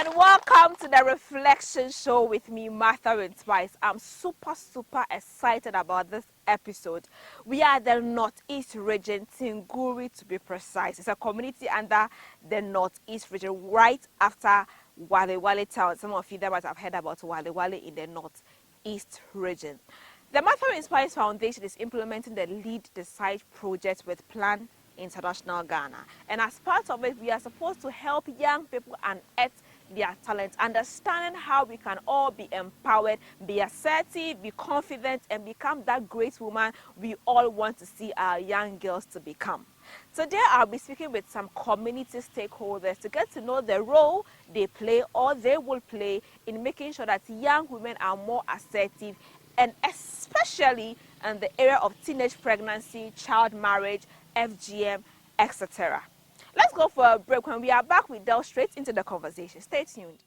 and welcome to the Reflection Show with me, Martha and Spice. I'm super excited about this episode. We are the Northeast region, Tinguri to be precise. It's a community under the Northeast region, right after Wale Wale town. Some of you that might have heard about Wale Wale in the Northeast region. The Martha and Spice Foundation is implementing the Lead Decide project with Plan International Ghana. And as part of it, we are supposed to help young people unearth their talents, understanding how we can all be empowered, be assertive, be confident, and become that great woman we all want to see our young girls to become. Today, I'll be speaking with some community stakeholders to get to know the role they play or they will play in making sure that young women are more assertive, and especially in the area of teenage pregnancy, child marriage, FGM, etc. Let's go for a break. When we are back, we delve straight into the conversation. Stay tuned.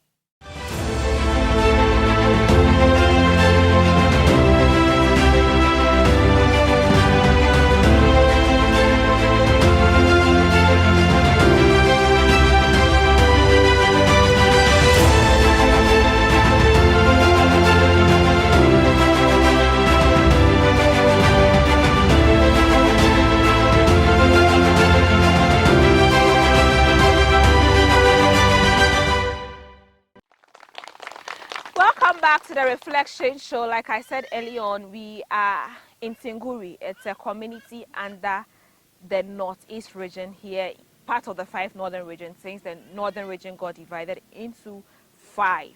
Welcome back to the Reflection Show. Like I said earlier on, we are in Tinguri. It's a community under the Northeast region here, part of the 5 northern regions, since the northern region got divided into 5.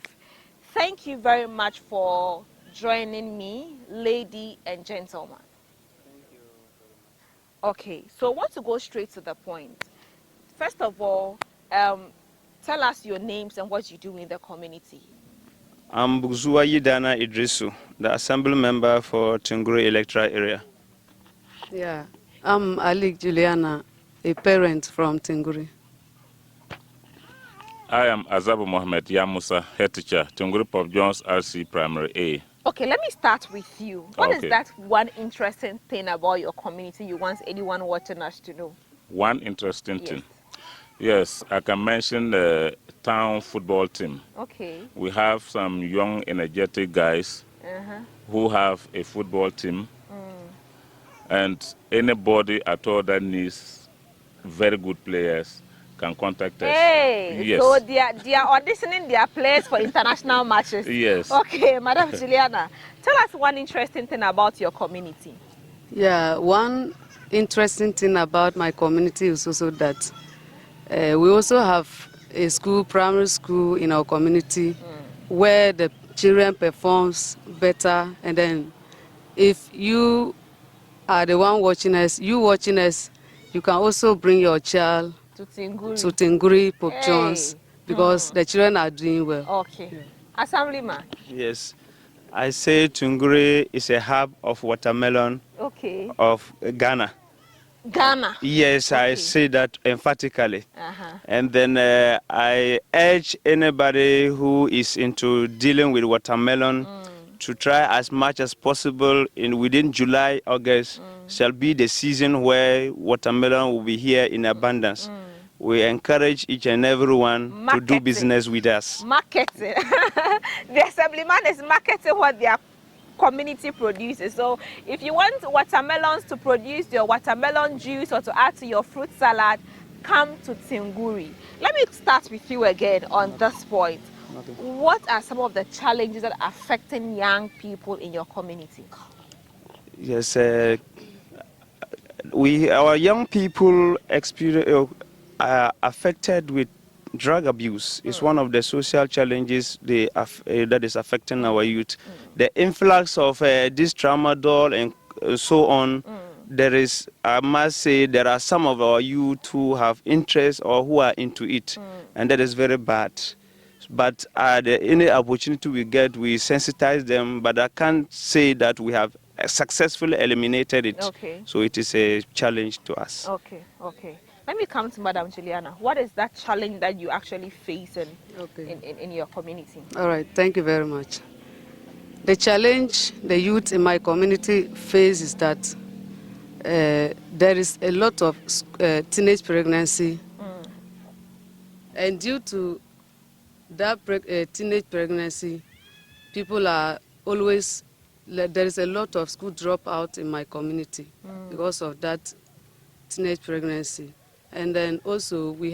Thank you very much for joining me, lady and gentleman. Thank you very much. Okay, so I want to go straight to the point. First of all, tell us your names and what you do in the community. I'm Bugzua Yidana Idrisu, the Assembly Member for Tinguri Electoral Area. Yeah, I'm Alik Juliana, a parent from Tinguri. I am Azabu Mohammed Yamusa, head teacher, Tinguri Pop Jones RC Primary A. Okay, let me start with you. What is Okay. that one interesting thing about your community you want anyone watching us to know? One interesting Yes. thing. Yes, I can mention the town football team. Okay. We have some young, energetic guys who have a football team. And anybody at all that needs very good players can contact us. Hey, Yes. so they are auditioning their players for international matches. Yes. Okay, Madam Juliana, tell us one interesting thing about your community. Yeah, one interesting thing about my community is also that we also have a school, primary school in our community where the children performs better. And then if you are the one watching us, you can also bring your child To Tinguri. to Tinguri Pope Hey. Jones because the children are doing well. Okay. Assemblyman. Yes, I say Tinguri is a hub of watermelon Okay. of Ghana. Ghana. Yes, I Okay. say that emphatically. Uh-huh. And then I urge anybody who is into dealing with watermelon to try as much as possible within July, August shall be the season where watermelon will be here in abundance. We encourage each and everyone to do Marketing. business with us. Marketing. The assemblyman is marketing what their community produces. So if you want watermelons to produce your watermelon juice or to add to your fruit salad, come to Tinguri. Let me start with you again on this point. What are some of the challenges that are affecting young people in your community? Yes, our young people are affected with drug abuse. It's one of the social challenges that is affecting our youth. The influx of this tramadol and so on. There is, I must say, there are some of our youth who have interest or who are into it, and that is very bad. But any opportunity we get, we sensitize them, but I can't say that we have successfully eliminated it. Okay. So it is a challenge to us. Okay. Let me come to Madam Juliana. What is that challenge that you actually face in your community? All right, thank you very much. The challenge the youth in my community face is that there is a lot of teenage pregnancy, and due to that teenage pregnancy, people are always, there is a lot of school dropout in my community because of that teenage pregnancy. And then also we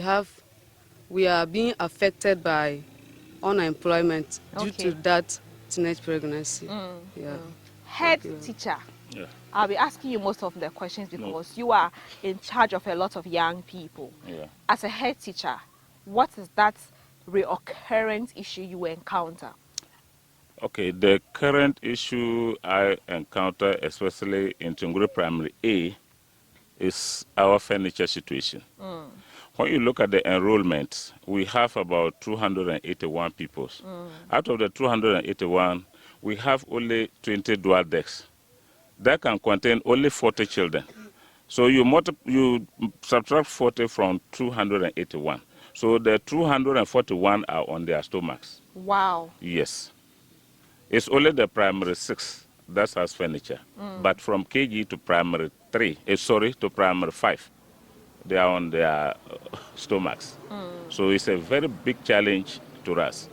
are being affected by unemployment due to that teenage pregnancy. Yeah. Head Okay. teacher. Yeah. I'll be asking you most of the questions because you are in charge of a lot of young people. Yeah. As a head teacher, what is that recurrent issue you encounter? Okay, the current issue I encounter, especially in Tunguri Primary A, is our furniture situation. When you look at the enrollment, we have about 281 pupils. Out of the 281, we have only 20 dual decks. That can contain only 40 children. So you subtract 40 from 281. So the 241 are on their stomachs. Wow. Yes. It's only the primary 6 that has furniture. But from KG to primary 3, to primary 5, they are on their stomachs. So it's a very big challenge to us.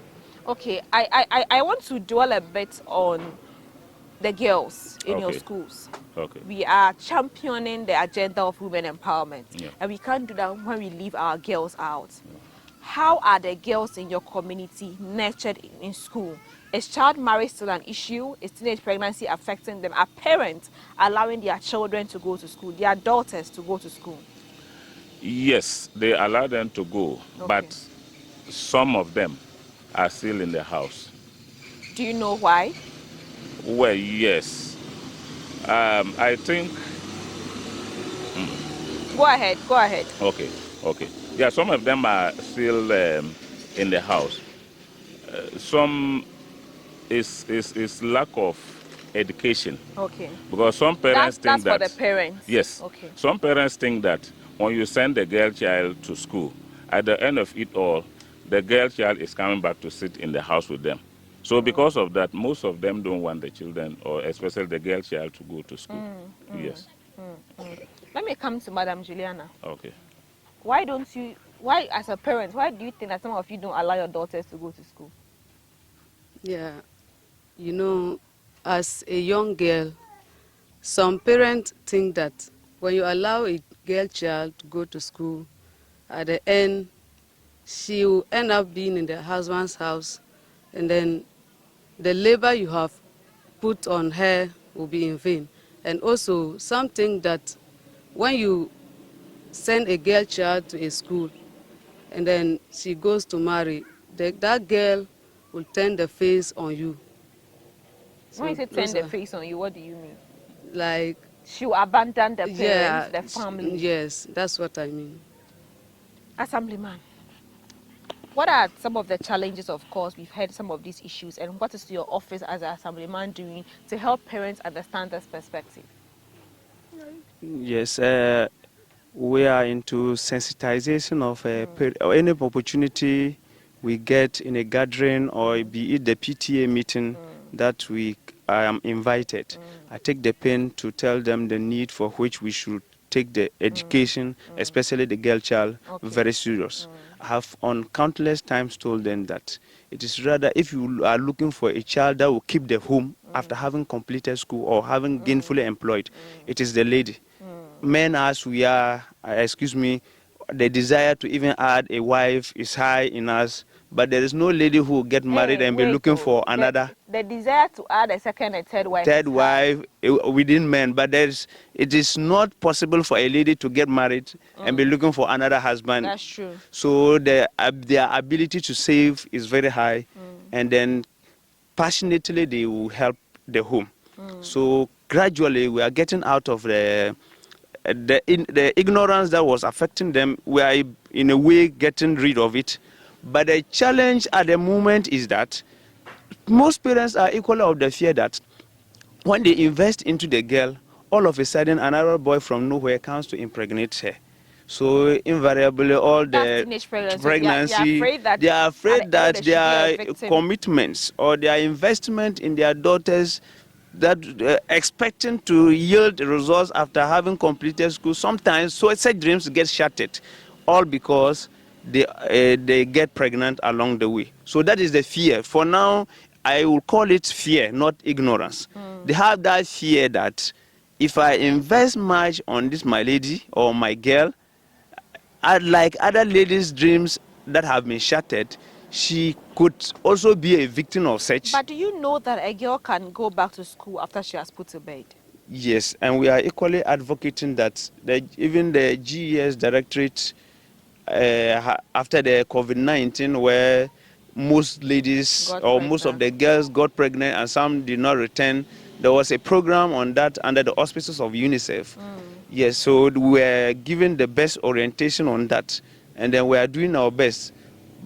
Okay, I want to dwell a bit on the girls in your Okay. schools. Okay. We are championing the agenda of women empowerment, Yeah. and we can't do that when we leave our girls out. How are the girls in your community nurtured in school? Is child marriage still an issue? Is teenage pregnancy affecting them? Are parents allowing their children to go to school, their daughters to go to school? Yes, they allow them to go, Okay. but some of them are still in the house. Do you know why? Well, yes. I think, Go ahead, go ahead. okay. Yeah, some of them are still in the house. Some is lack of education. Okay. Because some parents That's think that... for the parents. Yes. Okay. Some parents think that when you send the girl child to school, at the end of it all, the girl child is coming back to sit in the house with them. So because of that, most of them don't want the children, or especially the girl child, to go to school. Yes. Let me come to Madam Juliana. Okay. Why as a parent, why do you think that some of you don't allow your daughters to go to school? Yeah, you know, as a young girl, some parents think that when you allow a girl child to go to school, at the end, she will end up being in the husband's house, and then the labor you have put on her will be in vain. And also, something that when you send a girl child to a school, and then she goes to marry, that girl will turn the face on you. When you say So turn those the are, face on you, what do you mean? like, She will abandon the parents, yeah, the family. yes, that's what I mean. Assemblyman, what are some of the challenges? Of course, we've heard some of these issues, and what is your office as an assemblyman doing to help parents understand this perspective? Yes, we are into sensitization of or any opportunity we get in a gathering, or be it the PTA meeting that I am invited. I take the pen to tell them the need for which we should take the education, especially the girl child, very serious. I have on countless times told them that it is rather, if you are looking for a child that will keep the home after having completed school or having gainfully employed, it is the lady. Men, as we are, the desire to even add a wife is high in us, but there is no lady who will get married and be looking for another The desire to add a second and third wife. third is high. wife within men, but it is not possible for a lady to get married and be looking for another husband. That's true. So their ability to save is very high, and then passionately they will help the home. So gradually we are getting out of the ignorance that was affecting them. We are in a way getting rid of it, but the challenge at the moment is that most parents are equally of the fear that when they invest into the girl, all of a sudden another boy from nowhere comes to impregnate her. So invariably all That's the teenage pregnancy. pregnancy, They are afraid that their they should be a victim. commitments or their investment in their daughters that expecting to yield results after having completed school, sometimes such dreams get shattered, all because they get pregnant along the way. So that is the fear. For now, I will call it fear, not ignorance. They have that fear that if I invest much on this my lady or my girl, like other ladies' dreams that have been shattered, she could also be a victim of such. But do you know that a girl can go back to school after she has put to bed? Yes, and we are equally advocating that even the GES Directorate, after the COVID-19, where most ladies or most of the girls got pregnant and some did not return, there was a program on that under the auspices of UNICEF. Yes, so we were given the best orientation on that, and then we are doing our best.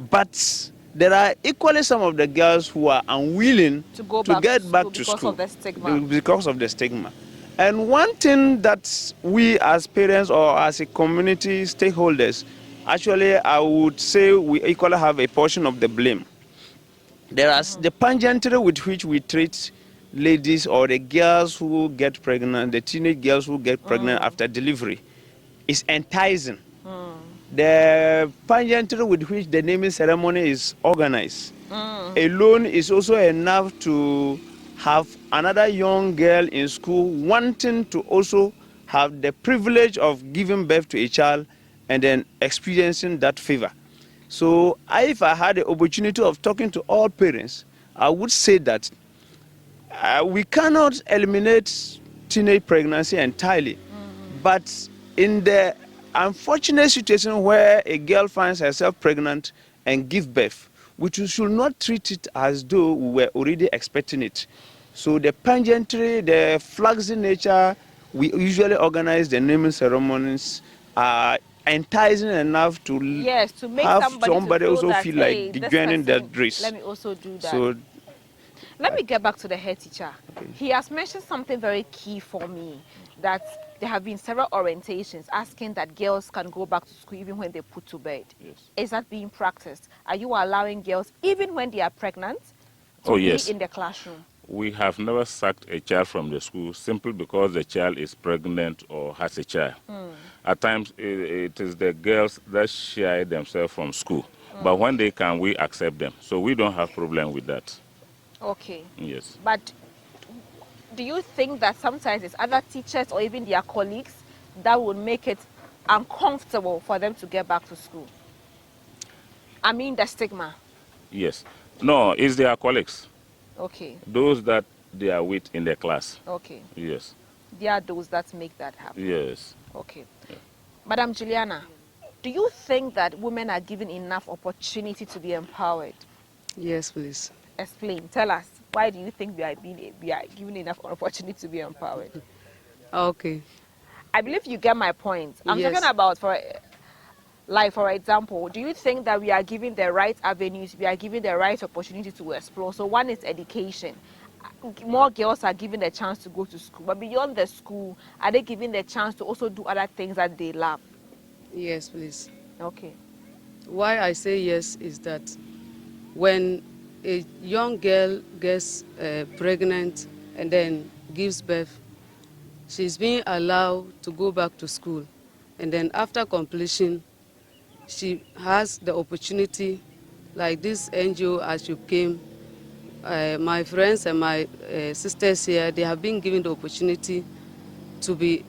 But there are equally some of the girls who are unwilling to go get back to because school of the stigma. Because of the stigma. And one thing that we as parents or as a community stakeholders, actually I would say we equally have a portion of the blame. There are the pageantry with which we treat ladies or the girls who get pregnant, the teenage girls who get pregnant after delivery, is enticing. The pageantry with which the naming ceremony is organized alone is also enough to have another young girl in school wanting to also have the privilege of giving birth to a child and then experiencing that favor. So if I had the opportunity of talking to all parents, I would say that we cannot eliminate teenage pregnancy entirely, but in the unfortunate situation where a girl finds herself pregnant and gives birth, we should not treat it as though we were already expecting it. So the pageantry, the flagsy nature, we usually organize the naming ceremonies are enticing enough to make have somebody also that, feel hey, like joining that race. Let me also do that. So let me get back to the head teacher. Okay. He has mentioned something very key for me, that there have been several orientations asking that girls can go back to school even when they put to bed. Yes. Is that being practiced? Are you allowing girls, even when they are pregnant, to Oh, be yes. in the classroom? We have never sacked a child from the school simply because the child is pregnant or has a child. At times, it is the girls that shy themselves from school. But when they can, we accept them. So we don't have problem with that. Okay. Yes. But do you think that sometimes it's other teachers or even their colleagues that would make it uncomfortable for them to get back to school? I mean the stigma. Yes. No, it's their colleagues. Okay. Those that they are with in the class. Okay. Yes. They are those that make that happen. Yes. Okay. Madam Juliana, do you think that women are given enough opportunity to be empowered? Yes, please. Explain. Tell us. Why do you think we are given enough opportunity to be empowered? Okay. I believe you get my point. I'm Yes. talking about, for example, do you think that we are given the right avenues, we are given the right opportunity to explore? So one is education. More girls are given the chance to go to school. But beyond the school, are they given the chance to also do other things that they love? Yes, please. Okay. Why I say yes is that when a young girl gets pregnant and then gives birth, she's being allowed to go back to school. And then after completion, she has the opportunity, like this NGO as you came, my friends and my sisters here, they have been given the opportunity to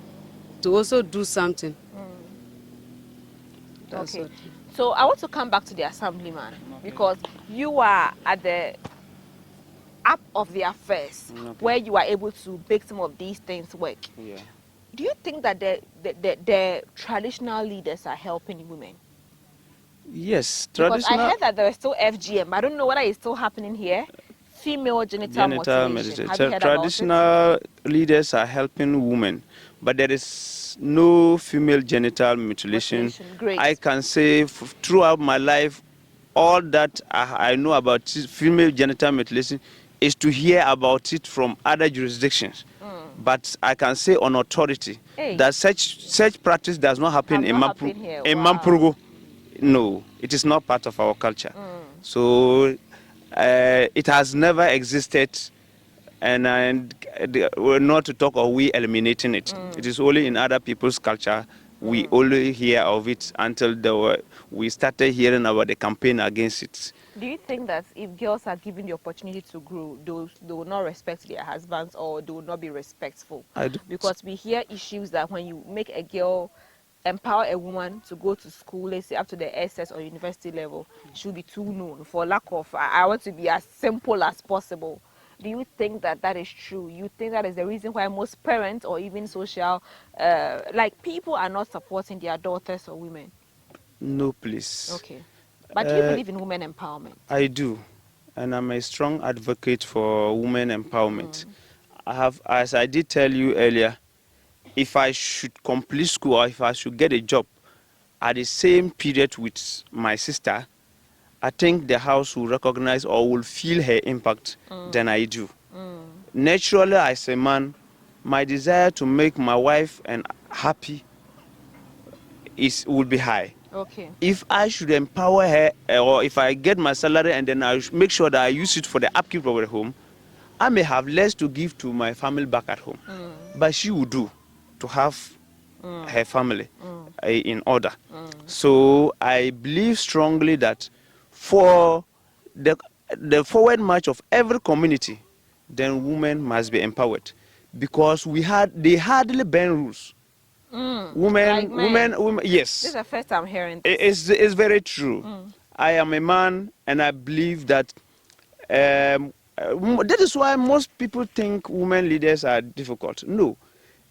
also do something. That's Okay. what. So I want to come back to the assemblyman, because you are at the up of the affairs, where you are able to make some of these things work. yeah. Do you think that the traditional leaders are helping women? Yes, Because I traditional heard that there is still FGM. I don't know whether it's still happening here. Female genital mutilation. Have you heard traditional leaders are helping women, but there is no female genital mutilation. Great. I can say throughout my life, all that I know about female genital mutilation is to hear about it from other jurisdictions. But I can say on authority that such practice does not happen in Mampurugu. No, it is not part of our culture. So it has never existed, and we're not to talk of we eliminating it. It is only in other people's culture We only hear of it until we started hearing about the campaign against it. Do you think that if girls are given the opportunity to grow, they will not respect their husbands, or they will not be respectful? I do. Because we hear issues that when you make a girl, empower a woman to go to school, let's say up to the SS or university level, she'll be too known for lack of, I want to be as simple as possible. Do you think that that is true? You think that is the reason why most parents or even social, like people are not supporting their daughters or women? No, please. Okay. But do you believe in women empowerment? I do, and I'm a strong advocate for women empowerment. I have, as I did tell you earlier, if I should complete school or if I should get a job at the same period with my sister, I think the house will recognize or will feel her impact than I do. Naturally, as a man, my desire to make my wife and happy will be high. Okay. If I should empower her, or if I get my salary and then I make sure that I use it for the upkeep of the home, I may have less to give to my family back at home. But she will do to have her family in order. So I believe strongly that for the forward march of every community, then women must be empowered, because they hardly bend rules. Like Women, yes. This is the first time hearing this. It's very true. I am a man, and I believe that that is why most people think women leaders are difficult. No,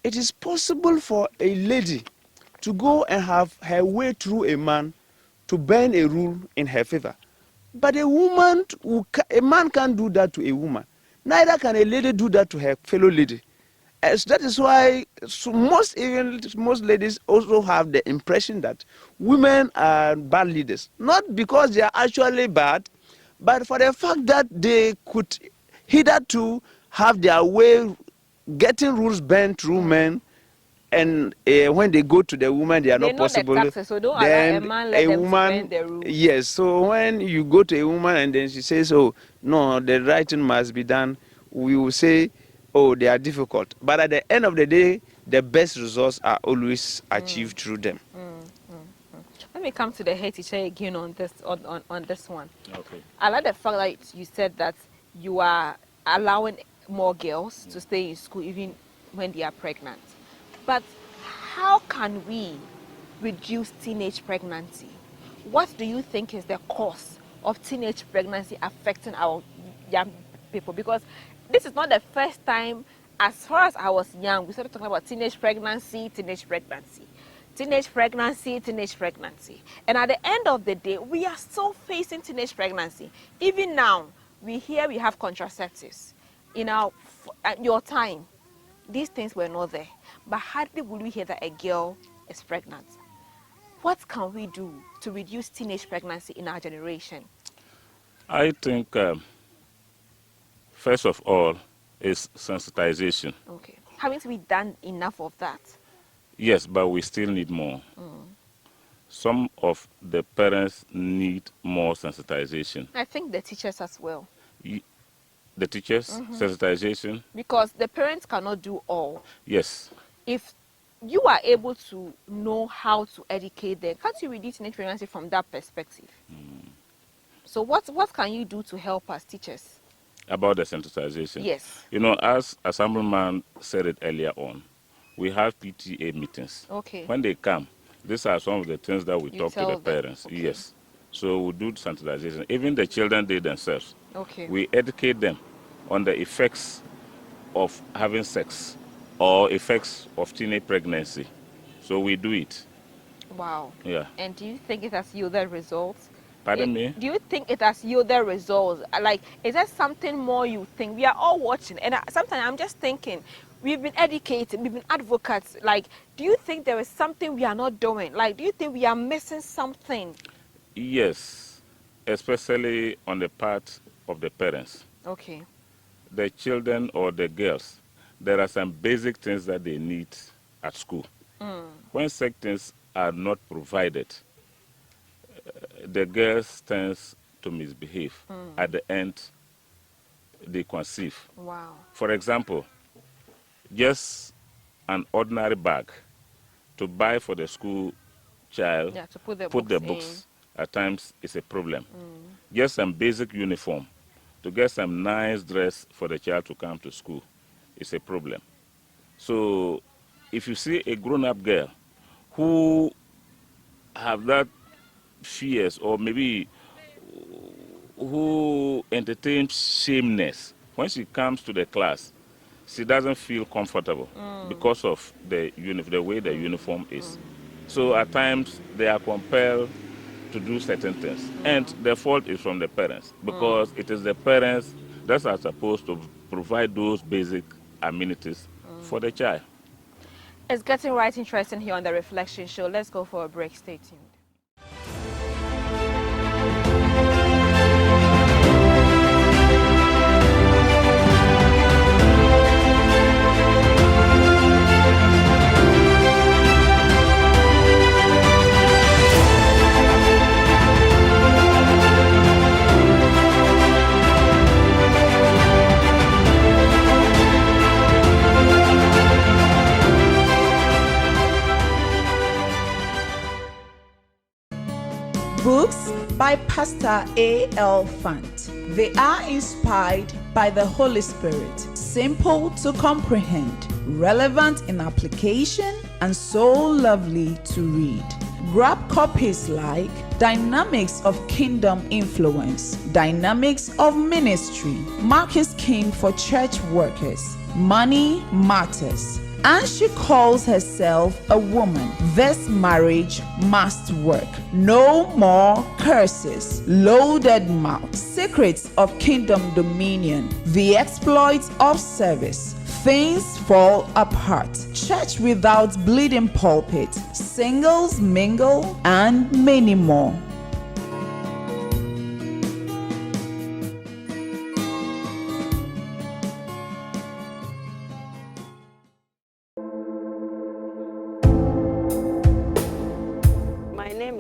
it is possible for a lady to go and have her way through a man to bend a rule in her favor. But a man can't do that to a woman. Neither can a lady do that to her fellow lady. As that is why most ladies also have the impression that women are bad leaders. Not because they are actually bad, but for the fact that they could hitherto have their way getting rules bent through men, and when they go to the woman, they are not possible. The taxes, so don't allow a man let them bend the rules. Yes, so when you go to a woman and then she says, "Oh no, the writing must be done," we will say, "Oh, they are difficult." But at the end of the day, the best results are always achieved through them. Let me come to the head teacher again on this on this one. Okay. I like the fact that you said that you are allowing more girls to stay in school even when they are pregnant. But how can we reduce teenage pregnancy? What do you think is the cause of teenage pregnancy affecting our young people? Because this is not the first time, as far as I was young, we started talking about teenage pregnancy. And at the end of the day, we are still facing teenage pregnancy. Even now, we have contraceptives. In your time, these things were not there. But hardly will we hear that a girl is pregnant. What can we do to reduce teenage pregnancy in our generation? I think, first of all, is sensitization. Okay. Haven't we done enough of that? Yes, but we still need more. Some of the parents need more sensitization. I think the teachers as well. The teachers, sensitization. Because the parents cannot do all. Yes. If you are able to know how to educate them, can't you reduce teenage pregnancy from that perspective? So what can you do to help us, teachers? About the sensitization. Yes. You know, as Assemblyman said it earlier on, we have PTA meetings. Okay. When they come, these are some of the things that we You talk to tell the them. parents. Okay. Yes. So we do sensitization. Even the children, they themselves. Okay. We educate them on the effects of having sex or effects of teenage pregnancy. So we do it. Wow. Yeah. And do you think it has yielded results? Pardon me? Do you think it has yielded results? Like, is there something more you think? We are all watching, and sometimes I'm just thinking, we've been educated, we've been advocates. Like, do you think there is something we are not doing? Like, do you think we are missing something? Yes, especially on the part of the parents. Okay. The children or the girls, there are some basic things that they need at school. When such things are not provided, the girls tends to misbehave. At the end, they conceive. Wow. For example, just an ordinary bag to buy for the school child, Yeah, to put the put the books books at times is a problem. Just some basic uniform, to get some nice dress for the child to come to school is a problem. So if you see a grown-up girl who have that fears, or maybe who entertains shameness, when she comes to the class, she doesn't feel comfortable because of the way the uniform is. So at times they are compelled to do certain things, and the fault is from the parents, because it is the parents that are supposed to provide those basic amenities for the child. It's getting right interesting here on the Reflection Show. Let's go for a break. Stay tuned. Books by Pastor A.L. Fant. They are inspired by the Holy Spirit, simple to comprehend, relevant in application, and so lovely to read. Grab copies like Dynamics of Kingdom Influence, Dynamics of Ministry, Mark is King for Church Workers, Money Matters, and she calls herself a woman. This marriage must work. No more curses. Loaded mouth. Secrets of Kingdom Dominion. The exploits of service. Things fall apart. Church without bleeding pulpit. Singles mingle, and many more.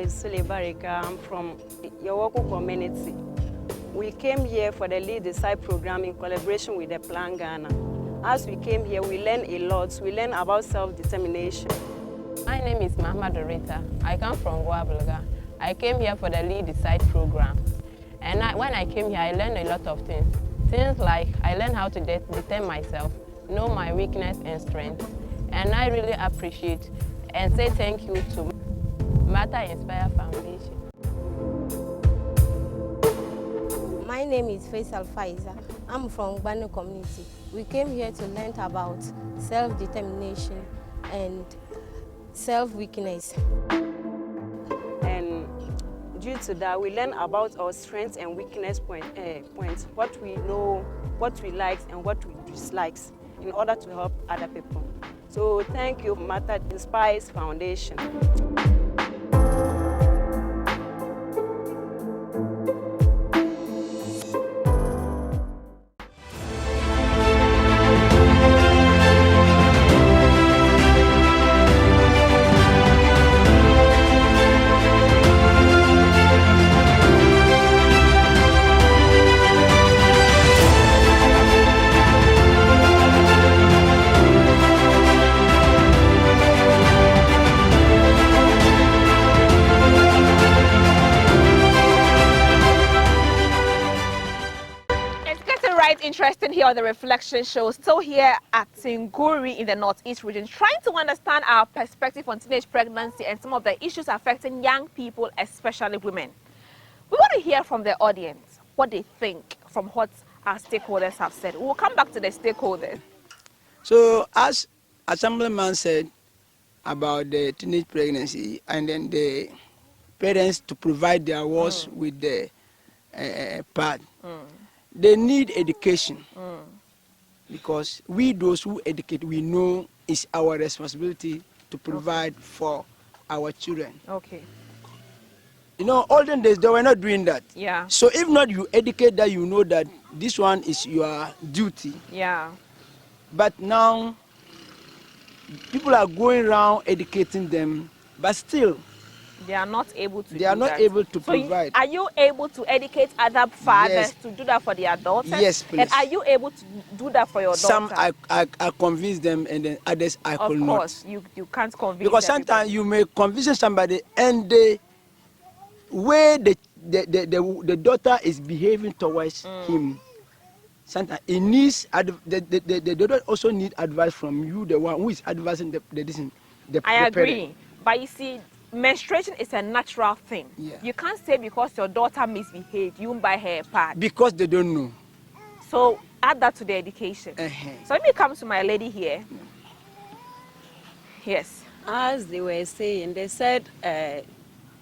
Sule Barika. I'm from Yawoko community. We came here for the Lead Decide program in collaboration with the Plan Ghana. As we came here, we learned a lot. We learned about self-determination. My name is Mahma Dorita. I come from Guablaga. I came here for the Lead Decide program. And when I came here, I learned a lot of things. Things like I learned how to determine myself, know my weakness and strength. And I really appreciate and say thank you to Matter Inspire Foundation. My name is Faisal Faiza. I'm from Gbanu community. We came here to learn about self-determination and self-weakness. And due to that, we learn about our strengths and weakness points, what we know, what we like and what we dislike, in order to help other people. So thank you, Matter Inspires Foundation. Interesting here on the Reflection Show, still here at Singuri in the Northeast region, trying to understand our perspective on teenage pregnancy and some of the issues affecting young people, especially women. We want to hear from the audience what they think from what our stakeholders have said. We'll come back to the stakeholders. So, as Assemblyman said about the teenage pregnancy, and then the parents to provide their wards with the pad. They need education because we, those who educate, we know it's our responsibility to provide for our children. Okay. You know, olden days, they were not doing that. Yeah. So if not, you educate that, you know that this one is your duty. Yeah. But now, people are going around educating them, but still, They are not able to They are do not that. able to So provide. are you able to educate other fathers Yes. to do that for their daughters? Yes, please. And are you able to do that for your Some daughter? I convince them, and then others I Of could course, not. you can't convince Because everybody. sometimes you may convince somebody, and the way the daughter is behaving towards him, sometimes it needs the daughter also need advice from you, the one who is advising the I agree. parent. But you see, menstruation is a natural thing. Yeah. You can't say because your daughter misbehaved, you won't buy her a pad. Because they don't know. So add that to the education. Uh-huh. So let me come to my lady here. Yes. As they were saying, they said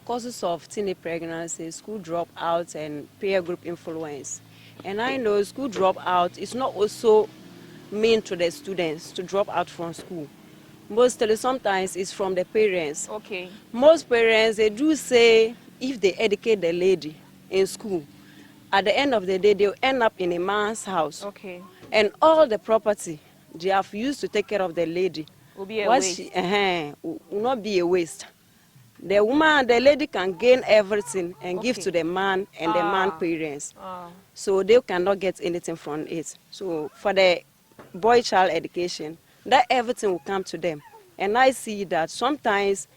causes of teenage pregnancy, school dropout, and peer group influence. And I know school dropout is not also mean to the students to drop out from school. Mostly sometimes it's from the parents. Okay. Most parents, they do say if they educate the lady in school, at the end of the day, they'll end up in a man's house. Okay. And all the property they have used to take care of the lady Will be a waste. will not be a waste. The woman, the lady can gain everything and give Okay. to the man and the man parents. Ah. So they cannot get anything from it. So for the boy child education, that everything will come to them. And I see that sometimes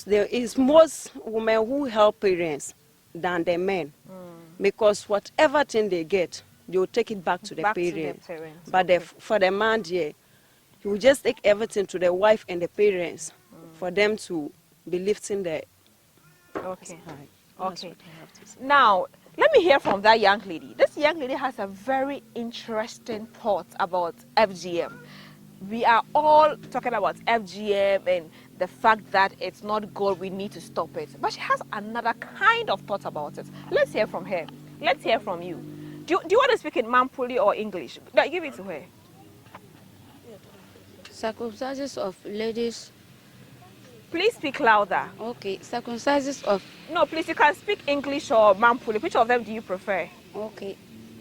there is most women who help parents than the men. Because whatever thing they get, they will take it back to the Back to the parents. parents, But for the man, yeah, he will just take everything to the wife and the parents for them to be lifting the. Okay. That's Okay. what I have to say. Now, let me hear from that young lady. This young lady has a very interesting thought about FGM. We are all talking about FGM and the fact that it's not good, we need to stop it. But she has another kind of thought about it. Let's hear from her. Let's hear from you. Do you want to speak in Mampuli or English? No, give it to her. Circumstances of ladies. Please speak louder. Okay, circumstances of. No, please, you can speak English or Mampuli. Which of them do you prefer? Okay.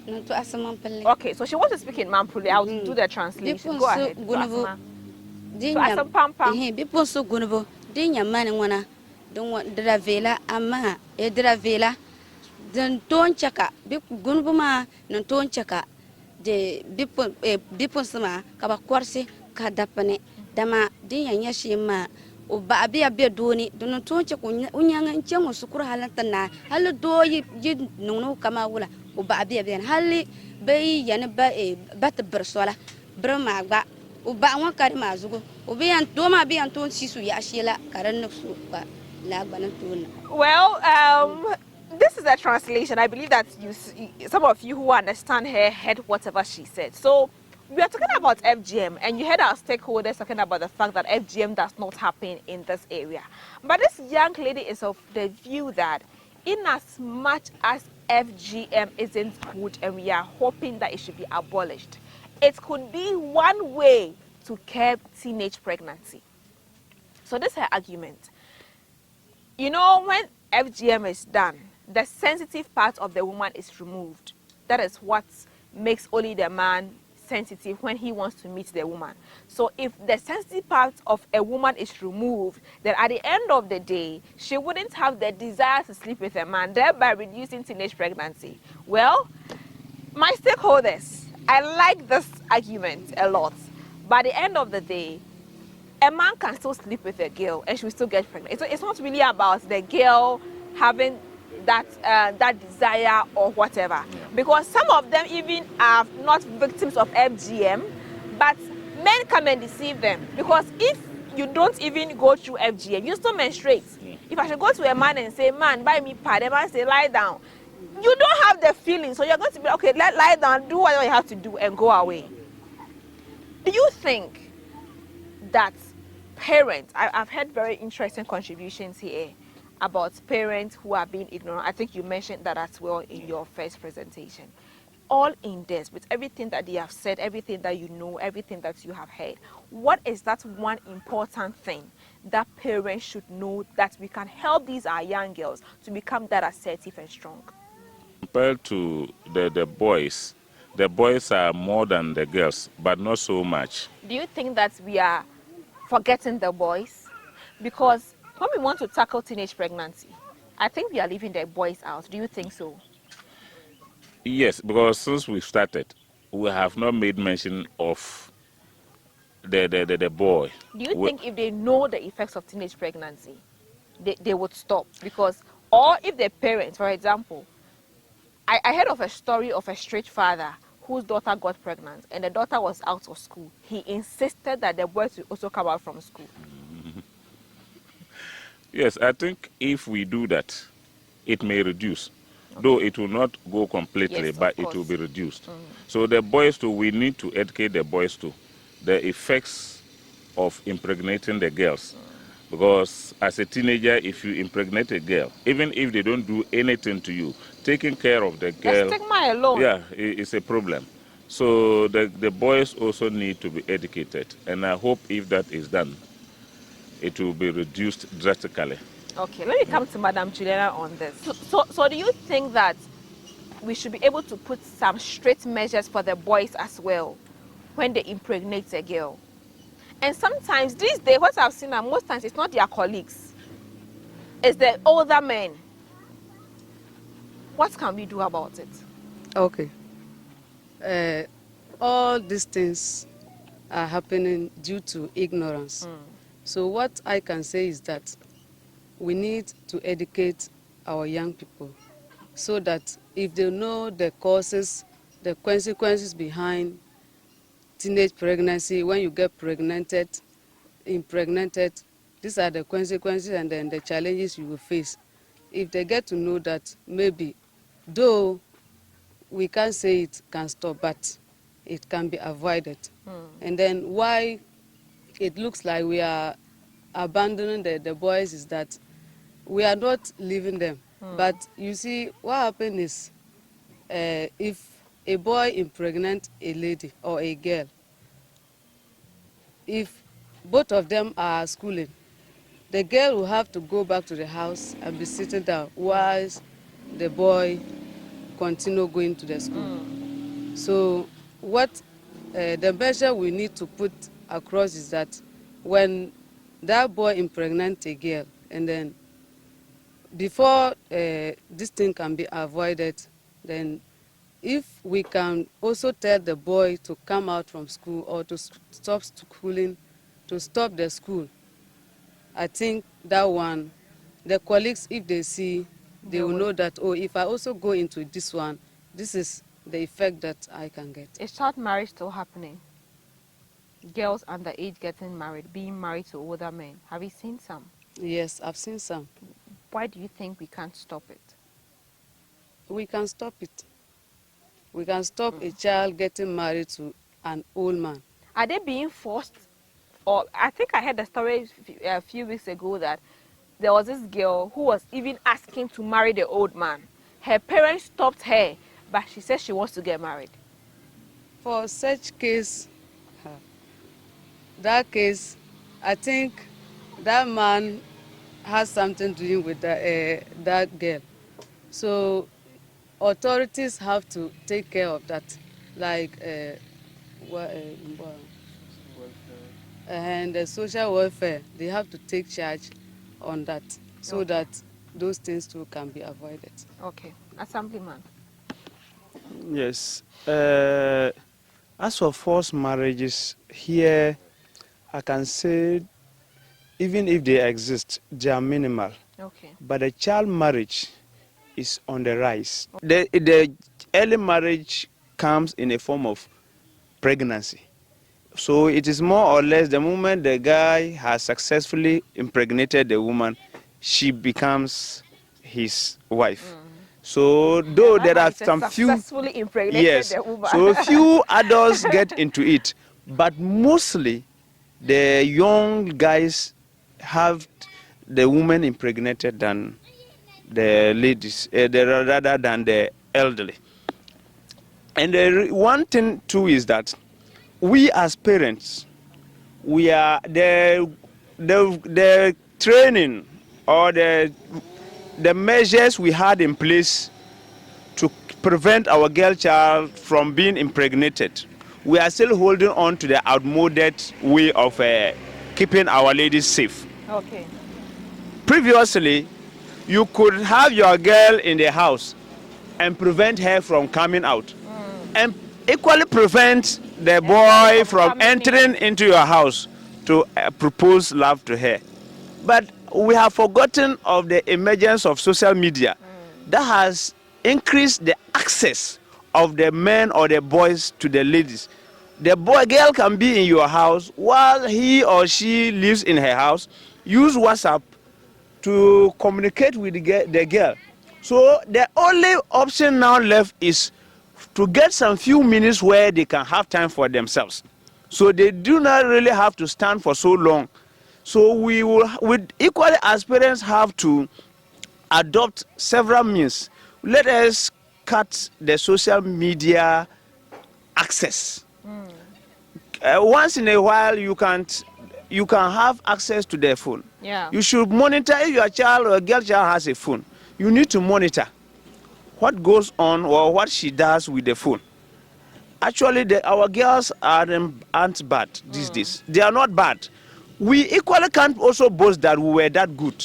No to Asamampele. Okay, so she wants to speak in Mampuli. I'll do the translation. Go ahead. To Asama. To Asampampa. People so gunabo. Dinya man wana. Don't want dravela ama e dravela. Den ton chaka. Bip gunbuma no ton chaka. De bipon sama kaba kwarse ka dapane. Dama dinya nyashima. O ba bia doni don ton chaka unyanga nchengo sukura halantana. Halo do yi nunu kama wula. O ba bia hali bay yana bat bersola. Brama gba. O ba wan kari mazugo. O be an do ma be an ton sisu ya shela karan nuksu ba la banan tuna. Well, this is a translation. I believe that some of you who understand her heard whatever she said. So we are talking about FGM, and you heard our stakeholders talking about the fact that FGM does not happen in this area. But this young lady is of the view that in as much as FGM isn't good and we are hoping that it should be abolished, it could be one way to curb teenage pregnancy. So this is her argument. You know, when FGM is done, the sensitive part of the woman is removed. That is what makes only the man sensitive when he wants to meet the woman. So if the sensitive part of a woman is removed, then at the end of the day, she wouldn't have the desire to sleep with a man, thereby reducing teenage pregnancy. Well, my stakeholders, I like this argument a lot. By the end of the day, a man can still sleep with a girl and she will still get pregnant. It's not really about the girl having that desire or whatever. Because some of them even are not victims of FGM, but men come and deceive them. Because if you don't even go through FGM, you still menstruate. If I should go to a man and say, man, buy me pad, the man say, lie down. You don't have the feeling, so you're going to be, okay, lie down, do whatever you have to do and go away. Do you think that parents, I've heard very interesting contributions here about parents who are being ignorant. I think you mentioned that as well in your first presentation. All in this, with everything that they have said, everything that you know, everything that you have heard, what is that one important thing that parents should know that we can help these our young girls to become that assertive and strong? Compared to the boys are more than the girls, but not so much. Do you think that we are forgetting the boys? Because When we want to tackle teenage pregnancy, I think we are leaving the boys out. Do you think so? Yes, because since we started, we have not made mention of the boy. Do you think if they know the effects of teenage pregnancy, they would stop? Because, or if the parents, for example, I heard of a story of a straight father whose daughter got pregnant and the daughter was out of school. He insisted that the boys would also come out from school. Yes, I think if we do that, it may reduce. Okay. Though it will not go completely, yes, but it will be reduced. So the boys too, we need to educate the boys too, the effects of impregnating the girls. Because as a teenager, if you impregnate a girl, even if they don't do anything to you, taking care of the girl, the stigma alone, yeah, it's a problem. So the boys also need to be educated, and I hope if that is done, it will be reduced drastically. Okay, let me come to Madam Juliana on this. So do you think that we should be able to put some strict measures for the boys as well when they impregnate a girl? And sometimes these days, what I've seen, and most times it's not their colleagues, it's the older men. What can we do about it? Okay. All these things are happening due to ignorance. So what I can say is that we need to educate our young people so that if they know the causes, the consequences behind teenage pregnancy, when you get impregnated, these are the consequences and then the challenges you will face. If they get to know that maybe, though we can't say it can stop, but it can be avoided. And then why it looks like we are abandoning the boys is that we are not leaving them. But you see, what happens is if a boy impregnates a lady or a girl, if both of them are schooling, the girl will have to go back to the house and be sitting down whilst the boy continue going to the school. So what the measure we need to put across is that when that boy impregnates a girl, and then before this thing can be avoided, then if we can also tell the boy to come out from school or to stop schooling, to stop the school, I think that one, the colleagues, if they see, they will know that, oh, if I also go into this one, this is the effect that I can get. Is child marriage still happening? Girls underage getting married, being married to older men. Have you seen some? Yes, I've seen some. Why do you think we can't stop it? We can stop it. We can stop a child getting married to an old man. Are they being forced? Or I think I heard a story a few weeks ago that there was this girl who was even asking to marry the old man. Her parents stopped her, but she said she wants to get married. For such case, that case, I think that man has something to do with that girl. So authorities have to take care of that, like and the social welfare, they have to take charge on that so that those things too can be avoided. Okay, Assemblyman. Yes, as for forced marriages, here I can say even if they exist, they are minimal. Okay. But the child marriage is on the rise. The early marriage comes in a form of pregnancy. So it is more or less the moment the guy has successfully impregnated the woman, she becomes his wife. So though there are some few, yes, the woman. so few adults get into it, but mostly the young guys have the woman impregnated than the ladies, rather than the elderly. And one thing too is that we as parents, we are the training or the measures we had in place to prevent our girl child from being impregnated. We are still holding on to the outmoded way of keeping our ladies safe. Okay. Previously, you could have your girl in the house and prevent her from coming out, and equally prevent the boy from entering into your house to propose love to her. But we have forgotten of the emergence of social media that has increased the access of the men or the boys to the ladies. The girl can be in your house while he or she lives in her house, use WhatsApp to communicate with the girl. So the only option now left is to get some few minutes where they can have time for themselves. So they do not really have to stand for so long. So we will, with equally as parents, have to adopt several means. Let us cut the social media access. Once in a while, you can have access to their phone. Yeah. You should monitor if your child or a girl child has a phone. You need to monitor what goes on or what she does with the phone. Actually, our girls aren't bad these days. They are not bad. We equally can't also boast that we were that good.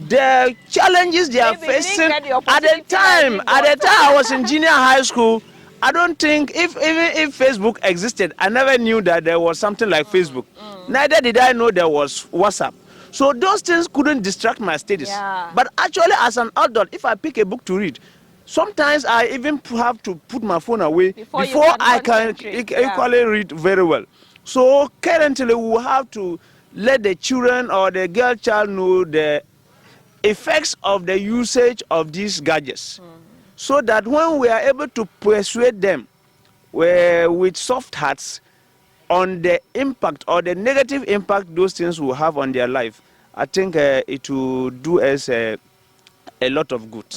The challenges they are facing at the time I was in junior high school, I don't think even if Facebook existed, I never knew that there was something like Facebook. Neither did I know there was WhatsApp. So those things couldn't distract my studies. Yeah. But actually, as an adult, if I pick a book to read, sometimes I even have to put my phone away before I can equally read very well. So currently, we will have to let the children or the girl child know the effects of the usage of these gadgets, so that when we are able to persuade them with soft hearts on the impact or the negative impact those things will have on their life, I think it will do us a lot of good.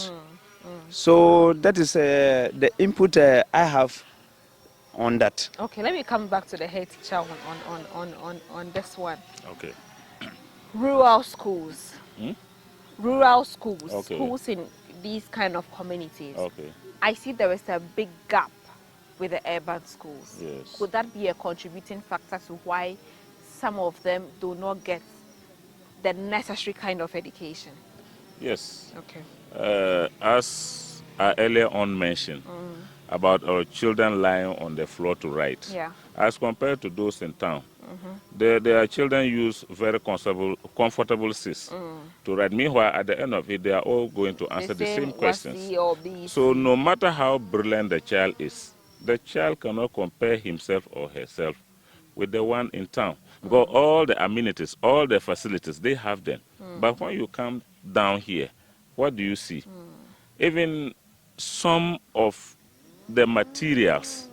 So that is the input I have on that. Okay, let me come back to the head teacher on this one. Okay. Rural schools. Rural schools. Okay. Schools in these kind of communities. Okay. I see there is a big gap with the urban schools. Yes. Could that be a contributing factor to why some of them do not get the necessary kind of education? Yes. Okay. As I earlier on mentioned about our children lying on the floor to write, Yeah. as compared to those in town, their children use very comfortable seats to write. Meanwhile, at the end of it, they are all going to answer the same questions. So no matter how brilliant the child is, the child cannot compare himself or herself with the one in town. Because all the amenities, all the facilities, they have them. But when you come down here, what do you see? Even some of the materials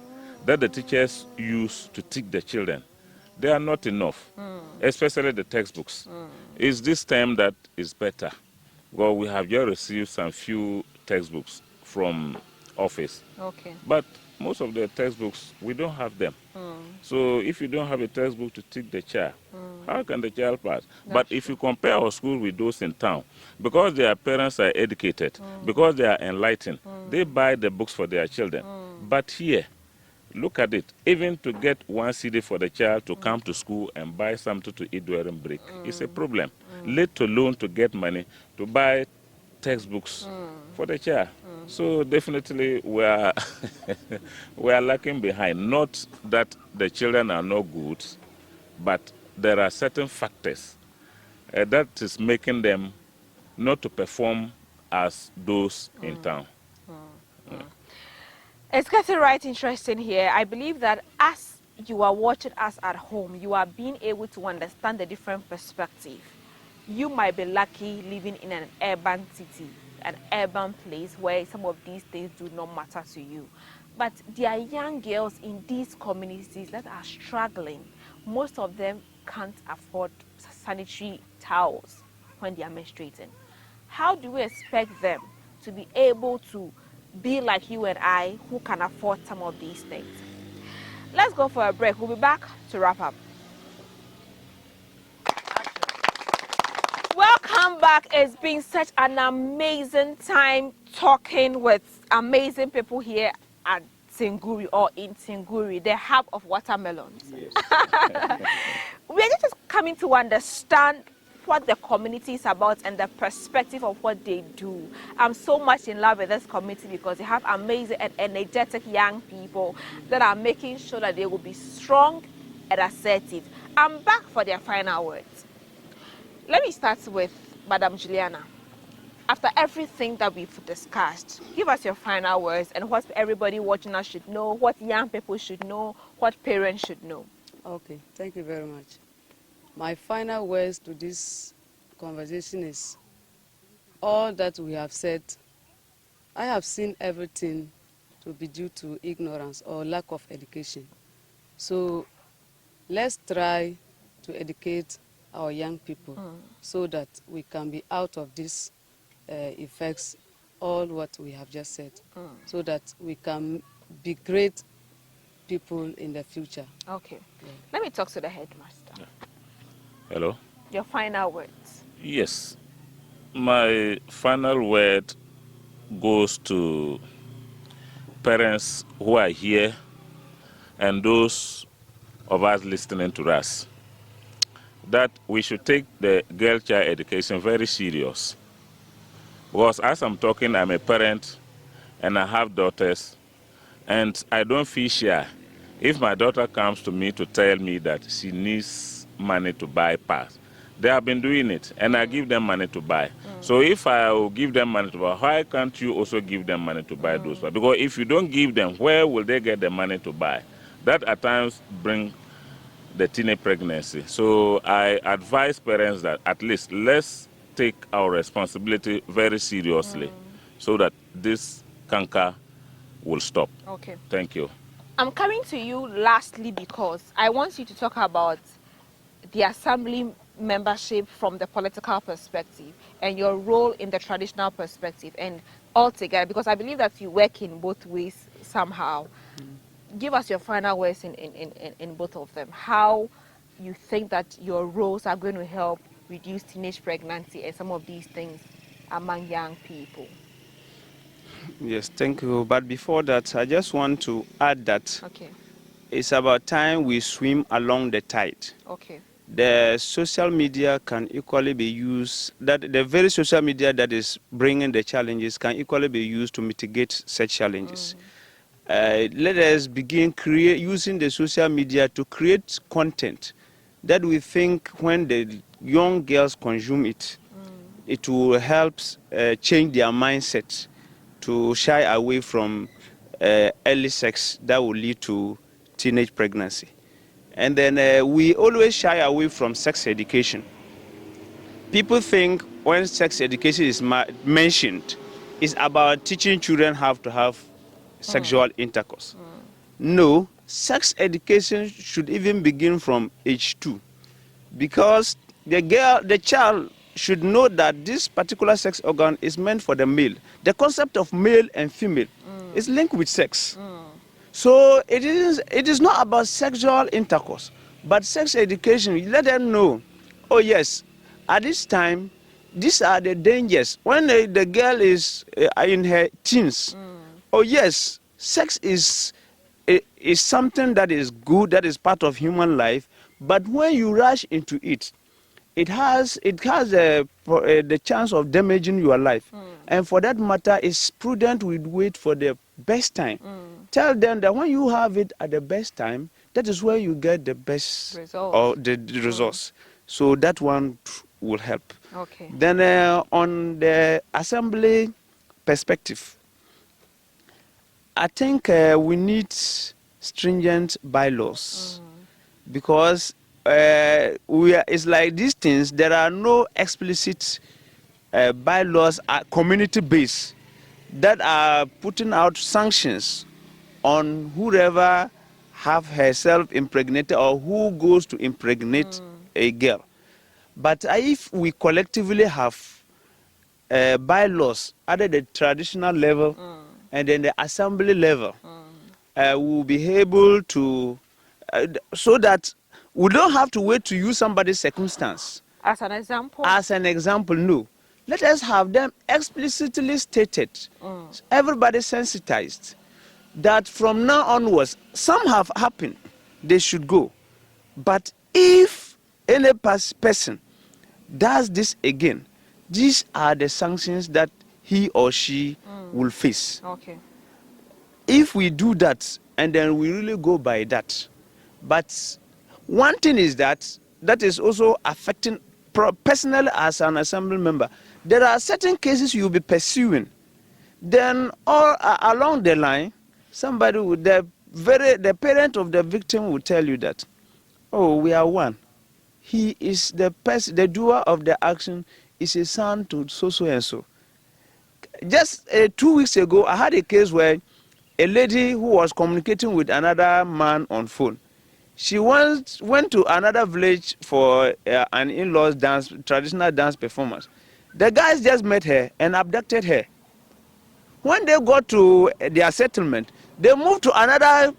that the teachers use to teach the children, they are not enough, especially the textbooks. It's this term that is better. Well, we have just received some few textbooks from office. Okay. But most of the textbooks, we don't have them. So if you don't have a textbook to teach the child, how can the child pass? But if you compare our school with those in town, because their parents are educated, because they are enlightened, they buy the books for their children. But here, look at it. Even to get one CD for the child to come to school and buy something to eat during break is a problem. Let alone to get money to buy textbooks for the child. So definitely we are we are lacking behind. Not that the children are not good, but there are certain factors that is making them not to perform as those in town. It's getting right interesting here. I believe that as you are watching us at home, you are being able to understand the different perspective. You might be lucky living in an urban city, an urban place where some of these things do not matter to you. But there are young girls in these communities that are struggling. Most of them can't afford sanitary towels when they are menstruating. How do we expect them to be able to be like you and I, who can afford some of these things? Let's go for a break. We'll be back to wrap up. Welcome back. It's been such an amazing time talking with amazing people here at Tinguri, or in Tinguri, the hub of watermelons. Yes. We're just coming to understand what the community is about and the perspective of what they do. I'm so much in love with this community because they have amazing and energetic young people that are making sure that they will be strong and assertive. I'm back for their final words. Let me start with Madam Juliana. After everything that we've discussed, give us your final words and what everybody watching us should know, what young people should know, what parents should know. Okay, thank you very much. My final words to this conversation is all that we have said. I have seen everything to be due to ignorance or lack of education. So let's try to educate our young people so that we can be out of this effects, all what we have just said, so that we can be great people in the future. Okay. Yeah. Let me talk to the headmaster. Yeah. Hello? Your final words. Yes. My final word goes to parents who are here and those of us listening to us, that we should take the girl child education very serious. Because as I'm talking, I'm a parent and I have daughters, and I don't feel shy if my daughter comes to me to tell me that she needs money to buy pass. They have been doing it, and I give them money to buy. So if I will give them money to buy, why can't you also give them money to buy those? Because if you don't give them, where will they get the money to buy? That at times brings the teenage pregnancy. So I advise parents that at least let's take our responsibility very seriously so that this canker will stop. Okay. Thank you. I'm coming to you lastly because I want you to talk about the assembly membership from the political perspective and your role in the traditional perspective and altogether, because I believe that you work in both ways somehow. Give us your final words in both of them. How you think that your roles are going to help reduce teenage pregnancy and some of these things among young people. Yes, thank you. But before that, I just want to add that it's about time we swim along the tide. Okay. The social media can equally be used, that the very social media that is bringing the challenges can equally be used to mitigate such challenges. Let us begin using the social media to create content that we think when the young girls consume it, it will help change their mindset to shy away from early sex that will lead to teenage pregnancy. And then we always shy away from sex education. People think when sex education is mentioned, it's about teaching children how to have sexual intercourse. No, sex education should even begin from age 2, because the child should know that this particular sex organ is meant for the male. The concept of male and female is linked with sex. So it is not about sexual intercourse, but sex education. Let them know, oh yes, at this time, these are the dangers. When the girl is in her teens, oh yes, sex is something that is good, that is part of human life, but when you rush into it, it has the chance of damaging your life. And for that matter, it's prudent we wait for the best time. Tell them that when you have it at the best time, that is where you get the best or the results. So that one will help. Okay. Then on the assembly perspective, I think we need stringent bylaws, because it's like these things, there are no explicit bylaws community-based that are putting out sanctions on whoever have herself impregnated or who goes to impregnate a girl. But if we collectively have bylaws at the traditional level and then the assembly level, we'll be able to, so that we don't have to wait to use somebody's circumstance. As an example? As an example, no. Let us have them explicitly stated, everybody sensitized, that from now onwards, some have happened, they should go. But if any person does this again, these are the sanctions that he or she will face. Okay. If we do that and then we really go by that, but one thing is that is also affecting personally as an assembly member. There are certain cases you'll be pursuing. Then all along the line, somebody would the parent of the victim will tell you that, oh, we are one. He is the doer of the action is a son to so and so. Just 2 weeks ago, I had a case where a lady who was communicating with another man on phone. She went to another village for an in-laws dance, traditional dance performance. The guys just met her and abducted her. When they got to their settlement, they moved to another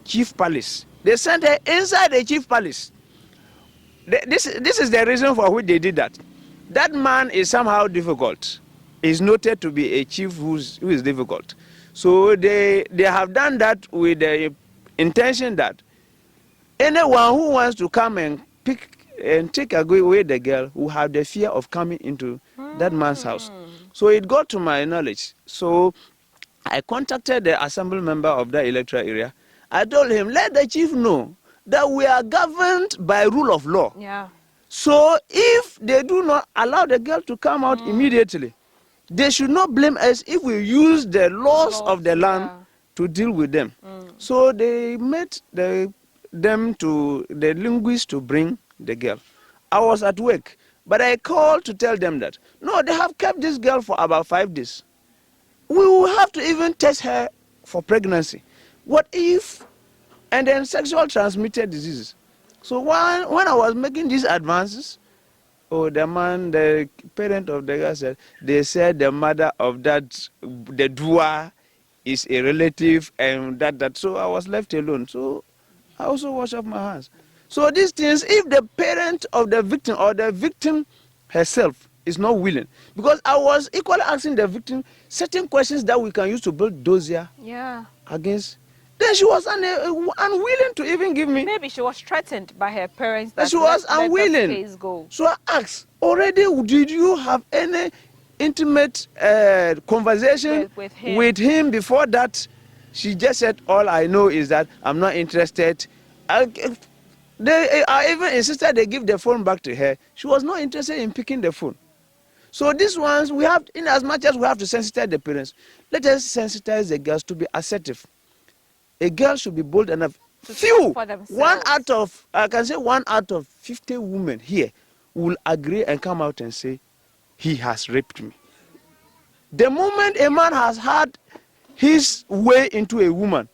chief palace. They sent her inside the chief palace. This is the reason for which they did that. That man is somehow difficult. He's noted to be a chief who is difficult. So they have done that with the intention that anyone who wants to come and pick and take away the girl will have the fear of coming into that man's house. So it got to my knowledge. So I contacted the assembly member of that electoral area. I told him, let the chief know that we are governed by rule of law. Yeah. So if they do not allow the girl to come out immediately, they should not blame us if we use the laws of the land to deal with them. So they made the linguist to bring the girl. I was at work, but I called to tell them that, no, they have kept this girl for about 5 days. We will have to even test her for pregnancy. What if, and then sexual transmitted diseases. So when I was making these advances, the parent of the girl said, they said the mother of the doer is a relative and that. So I was left alone. So I also wash up my hands. So these things, if the parent of the victim or the victim herself is not willing, because I was equally asking the victim certain questions that we can use to build dossier against, then she was unwilling to even give me. Maybe she was threatened by her parents. That she was unwilling. Let the case go. So I asked, already, did you have any intimate conversation with him before that? She just said, all I know is that I'm not interested. I even insisted they give the phone back to her. She was not interested in picking the phone. So these ones, we have, in as much as we have to sensitize the parents, let us sensitize the girls to be assertive. A girl should be bold enough. One out of 50 women here will agree and come out and say, he has raped me. The moment a man has had his way into a woman,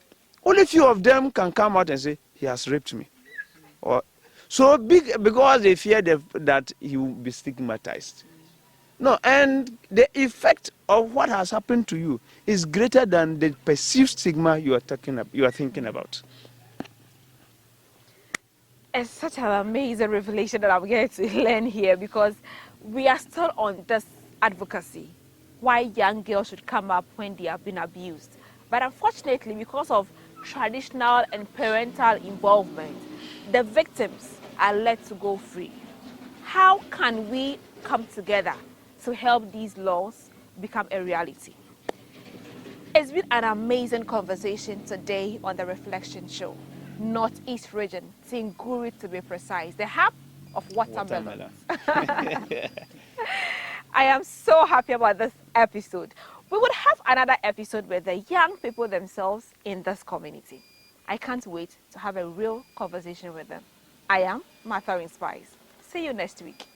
only few of them can come out and say, he has raped me. Because they fear that he will be stigmatized. No, and the effect of what has happened to you is greater than the perceived stigma you are thinking about. It's such an amazing revelation that I'm getting to learn here, because we are still on this advocacy why young girls should come up when they have been abused. But unfortunately, because of traditional and parental involvement, the victims are let to go free. How can we come together to help these laws become a reality? It's been an amazing conversation today on the Reflection Show. Northeast region, Tinguri to be precise, the hub of watermelon. I am so happy about this episode. We would have another episode with the young people themselves in this community. I can't wait to have a real conversation with them. I am Martha Spice. See you next week.